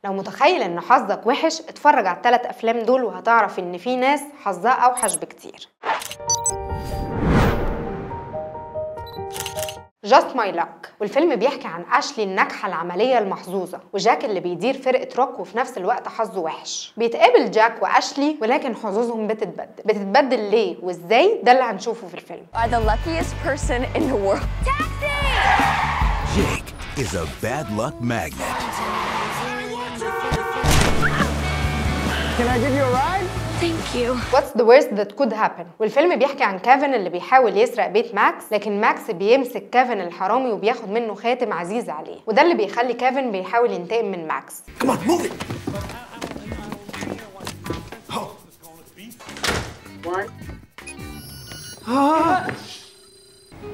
لو متخيل ان حظك وحش اتفرج على ال3 افلام دول وهتعرف ان في ناس حظها اوحش بكتير. Just My Luck، والفيلم بيحكي عن أشلي الناجحة العملية المحظوظة وجاك اللي بيدير فرقة روك وفي نفس الوقت حظه وحش. بيتقابل جاك وأشلي ولكن حظوظهم بتتبدل ليه وإزاي؟ ده اللي هنشوفه في الفيلم. I'm the luckiest person in the world. Taxi! Jake is a bad luck magnet. Can I give you a ride? Thank you. What's the worst that could happen؟ والفيلم بيحكي عن كيفن اللي بيحاول يسرق بيت ماكس، لكن ماكس بيمسك كيفن الحرامي وبياخد منه خاتم عزيز عليه، وده اللي بيخلي كيفن بيحاول ينتقم من ماكس. Come on, move it.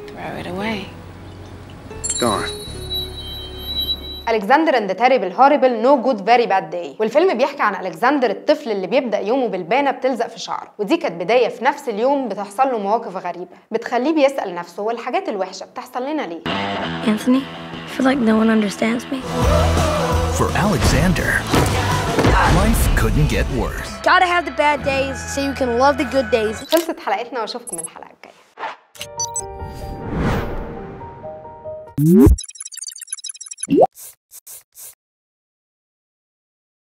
Throw it away. Gone. ألكسندر اند تيريبل هوريبل نو جود فيري باد داي، والفيلم بيحكي عن ألكسندر الطفل اللي بيبدأ يومه بالبانة بتلزق في شعره، ودي كانت بداية في نفس اليوم بتحصل له مواقف غريبة بتخليه بيسأل نفسه هو الحاجات الوحشة بتحصل لنا ليه؟ Anthony, I feel like no one understands me. For Alexander, life couldn't get worse. Gotta have the bad days so you can love the good days. خلصت حلقتنا واشوفكم الحلقة الجاية.